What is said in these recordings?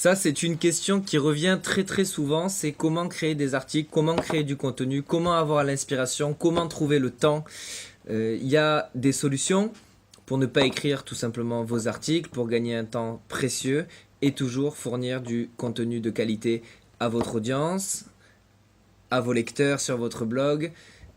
Ça, c'est une question qui revient très très souvent, c'est comment créer des articles, comment créer du contenu, comment avoir l'inspiration, comment trouver le temps. Il y a des solutions pour ne pas écrire tout simplement vos articles, pour gagner un temps précieux et toujours fournir du contenu de qualité à votre audience, à vos lecteurs sur votre blog,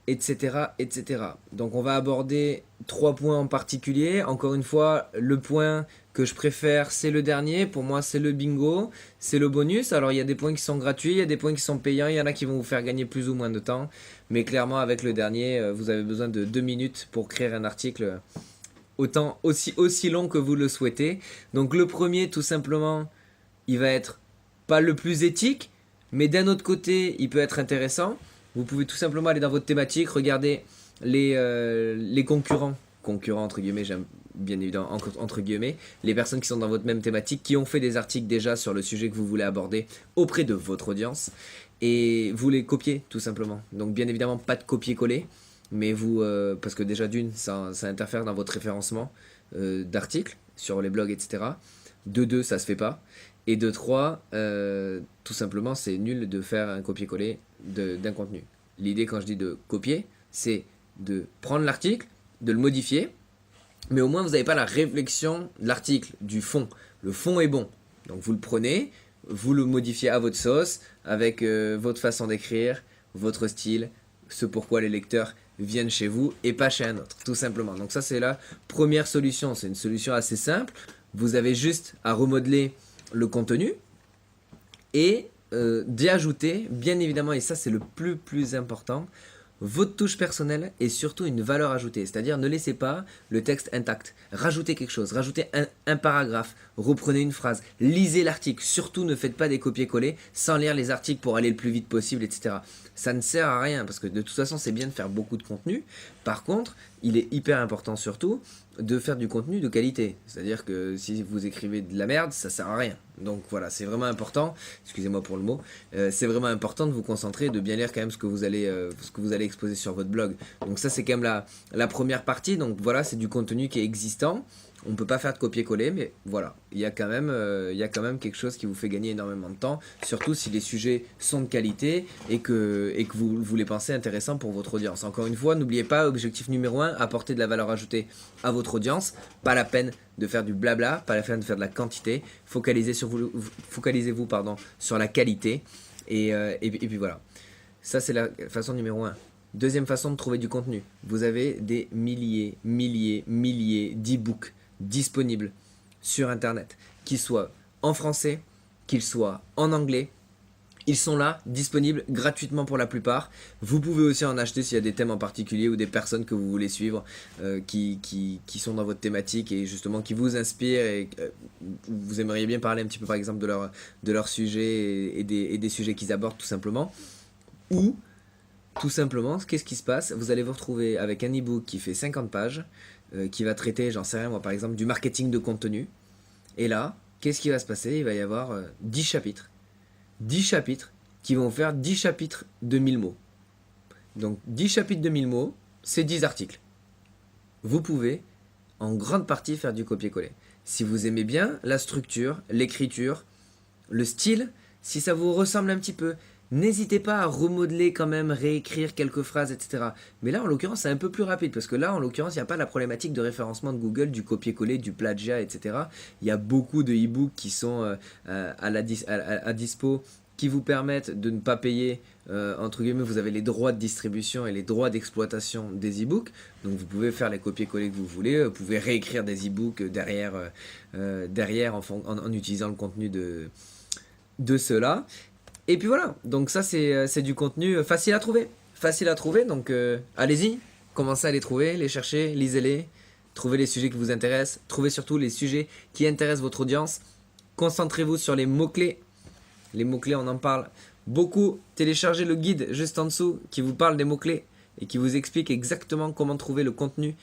etc., etc. Donc on va aborder 3 points en particulier. Encore une fois, le point que je préfère, c'est le dernier. Pour moi, c'est le bingo, c'est le bonus. Alors il y a des points qui sont gratuits, il y a des points qui sont payants, il y en a qui vont vous faire gagner plus ou moins de temps. Mais clairement, avec le dernier, vous avez besoin de 2 minutes pour créer un article autant aussi long que vous le souhaitez. Donc le premier, tout simplement, il va être pas le plus éthique, mais d'un autre côté, il peut être intéressant. Vous pouvez tout simplement aller dans votre thématique, regarder les concurrents entre guillemets, j'aime bien évidemment entre guillemets, les personnes qui sont dans votre même thématique, qui ont fait des articles déjà sur le sujet que vous voulez aborder auprès de votre audience, et vous les copiez tout simplement. Donc bien évidemment pas de copier-coller, mais vous, parce que déjà d'une, ça interfère dans votre référencement d'articles sur les blogs, etc. De deux, ça se fait pas. Et de 3, tout simplement, c'est nul de faire un copier-coller d'un contenu. L'idée, quand je dis de copier, c'est de prendre l'article, de le modifier, mais au moins vous n'avez pas la réflexion de l'article, du fond. Le fond est bon. Donc vous le prenez, vous le modifiez à votre sauce, avec votre façon d'écrire, votre style, ce pourquoi les lecteurs viennent chez vous et pas chez un autre, tout simplement. Donc ça, c'est la première solution. C'est une solution assez simple. Vous avez juste à remodeler le contenu et d'y ajouter, bien évidemment, et ça c'est le plus important, votre touche personnelle et surtout une valeur ajoutée. C'est-à-dire ne laissez pas le texte intact. Rajoutez quelque chose, rajoutez un paragraphe, reprenez une phrase, lisez l'article. Surtout ne faites pas des copier-coller sans lire les articles pour aller le plus vite possible, etc. Ça ne sert à rien parce que de toute façon c'est bien de faire beaucoup de contenu. Par contre, il est hyper important surtout de faire du contenu de qualité. C'est-à-dire que si vous écrivez de la merde, ça sert à rien. Donc voilà, c'est vraiment important, excusez-moi pour le mot, c'est vraiment important de vous concentrer, de bien lire quand même ce que vous allez exposer sur votre blog. Donc ça c'est quand même la première partie, donc voilà, c'est du contenu qui est existant. On ne peut pas faire de copier-coller, mais voilà, il y a quand même quelque chose qui vous fait gagner énormément de temps, surtout si les sujets sont de qualité et que vous les pensez intéressants pour votre audience. Encore une fois, n'oubliez pas, objectif numéro 1, apporter de la valeur ajoutée à votre audience. Pas la peine de faire du blabla, pas la peine de faire de la quantité. Focalisez-vous sur la qualité et puis voilà. Ça, c'est la façon numéro 1. Deuxième façon de trouver du contenu. Vous avez des milliers d'e-books disponibles sur Internet, qu'ils soient en français, qu'ils soient en anglais. Ils sont là, disponibles gratuitement pour la plupart. Vous pouvez aussi en acheter s'il y a des thèmes en particulier ou des personnes que vous voulez suivre qui sont dans votre thématique et justement qui vous inspirent et vous aimeriez bien parler un petit peu par exemple de leur sujet et des sujets qu'ils abordent tout simplement. Ou tout simplement, qu'est-ce qui se passe? Vous allez vous retrouver avec un e-book qui fait 50 pages, qui va traiter, j'en sais rien moi, par exemple, du marketing de contenu. Et là, qu'est-ce qui va se passer? Il va y avoir 10 chapitres. 10 chapitres qui vont faire 10 chapitres de 1000 mots. Donc 10 chapitres de 1000 mots, c'est 10 articles. Vous pouvez en grande partie faire du copier-coller. Si vous aimez bien la structure, l'écriture, le style, si ça vous ressemble un petit peu, n'hésitez pas à remodeler quand même, réécrire quelques phrases, etc. Mais là, en l'occurrence, c'est un peu plus rapide, parce que là, en l'occurrence, il n'y a pas la problématique de référencement de Google, du copier-coller, du plagiat, etc. Il y a beaucoup de e-books qui sont à dispo, qui vous permettent de ne pas payer, entre guillemets, vous avez les droits de distribution et les droits d'exploitation des e-books, donc vous pouvez faire les copier-coller que vous voulez, vous pouvez réécrire des e-books derrière en utilisant le contenu de ceux-là. Et puis voilà, donc ça c'est du contenu facile à trouver, donc allez-y, commencez à les trouver, les chercher, lisez-les, trouvez les sujets qui vous intéressent, trouvez surtout les sujets qui intéressent votre audience, concentrez-vous sur les mots-clés, on en parle beaucoup, téléchargez le guide juste en dessous qui vous parle des mots-clés et qui vous explique exactement comment trouver le contenu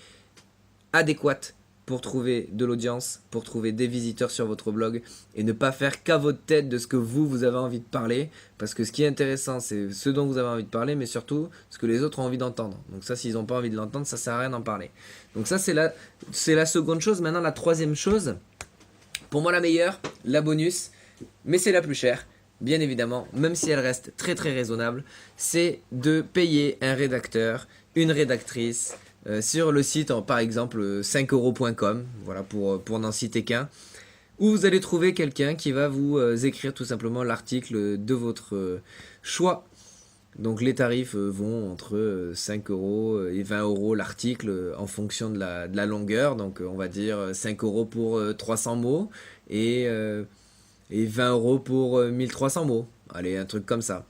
adéquat pour trouver de l'audience, pour trouver des visiteurs sur votre blog et ne pas faire qu'à votre tête de ce que vous avez envie de parler, parce que ce qui est intéressant c'est ce dont vous avez envie de parler, mais surtout ce que les autres ont envie d'entendre. Donc ça, s'ils n'ont pas envie de l'entendre, ça sert à rien d'en parler. Donc ça c'est la seconde chose. Maintenant la troisième chose, pour moi la meilleure, la bonus, mais c'est la plus chère, bien évidemment, même si elle reste très très raisonnable, c'est de payer un rédacteur, une rédactrice sur le site, par exemple 5euros.com, voilà pour n'en citer qu'un, où vous allez trouver quelqu'un qui va vous écrire tout simplement l'article de votre choix. Donc les tarifs vont entre 5 euros et 20 euros l'article en fonction de la longueur. Donc on va dire 5 euros pour 300 mots et 20 euros pour 1300 mots. Allez, un truc comme ça.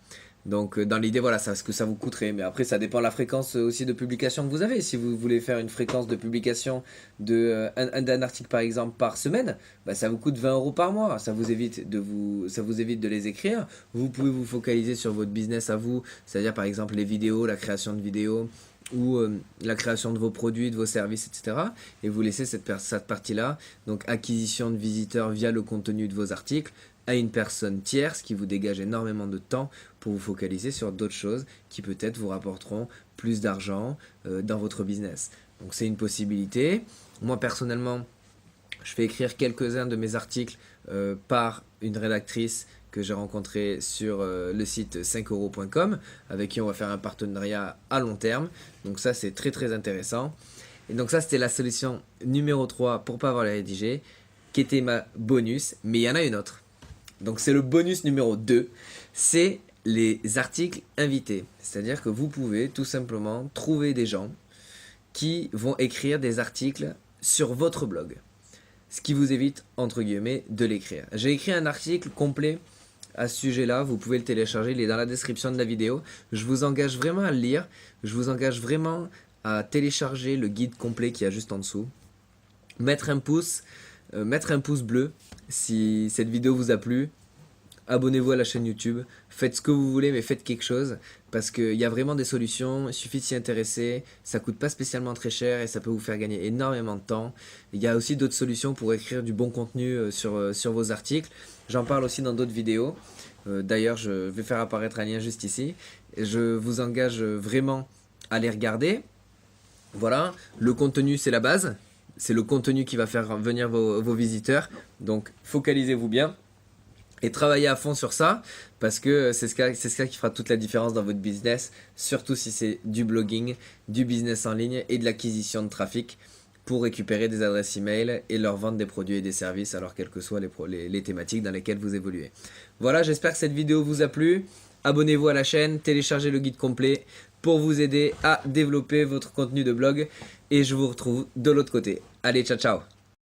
Donc dans l'idée, voilà, ça, ce que ça vous coûterait. Mais après, ça dépend de la fréquence aussi de publication que vous avez. Si vous voulez faire une fréquence de publication d'un article, par exemple, par semaine, bah, ça vous coûte 20 euros par mois. Ça vous évite de les écrire. Vous pouvez vous focaliser sur votre business à vous. C'est-à-dire, par exemple, les vidéos, la création de vidéos ou la création de vos produits, de vos services, etc. Et vous laissez cette partie-là, donc acquisition de visiteurs via le contenu de vos articles, à une personne tierce qui vous dégage énormément de temps pour vous focaliser sur d'autres choses qui peut-être vous rapporteront plus d'argent dans votre business. Donc c'est une possibilité. Moi personnellement, je fais écrire quelques-uns de mes articles par une rédactrice que j'ai rencontrée sur le site 5euros.com avec qui on va faire un partenariat à long terme. Donc ça c'est très très intéressant. Et donc ça c'était la solution numéro 3 pour pas avoir les rédigés, qui était ma bonus, mais il y en a une autre. Donc c'est le bonus numéro 2, c'est les articles invités. C'est-à-dire que vous pouvez tout simplement trouver des gens qui vont écrire des articles sur votre blog. Ce qui vous évite, entre guillemets, de l'écrire. J'ai écrit un article complet à ce sujet-là, vous pouvez le télécharger, il est dans la description de la vidéo. Je vous engage vraiment à le lire, je vous engage vraiment à télécharger le guide complet qui est juste en dessous. Mettre un pouce bleu si cette vidéo vous a plu. Abonnez-vous à la chaîne YouTube, faites ce que vous voulez mais faites quelque chose parce qu'il y a vraiment des solutions, il suffit de s'y intéresser, ça coûte pas spécialement très cher et ça peut vous faire gagner énormément de temps. Il y a aussi d'autres solutions pour écrire du bon contenu sur vos articles, j'en parle aussi dans d'autres vidéos, d'ailleurs je vais faire apparaître un lien juste ici, et je vous engage vraiment à les regarder. Voilà, le contenu c'est la base, c'est le contenu qui va faire venir vos visiteurs, donc focalisez-vous bien. Et travaillez à fond sur ça parce que c'est ce qui fera toute la différence dans votre business, surtout si c'est du blogging, du business en ligne et de l'acquisition de trafic pour récupérer des adresses email et leur vendre des produits et des services, alors quelles que soient les thématiques dans lesquelles vous évoluez. Voilà, j'espère que cette vidéo vous a plu. Abonnez-vous à la chaîne, téléchargez le guide complet pour vous aider à développer votre contenu de blog et je vous retrouve de l'autre côté. Allez, ciao ciao!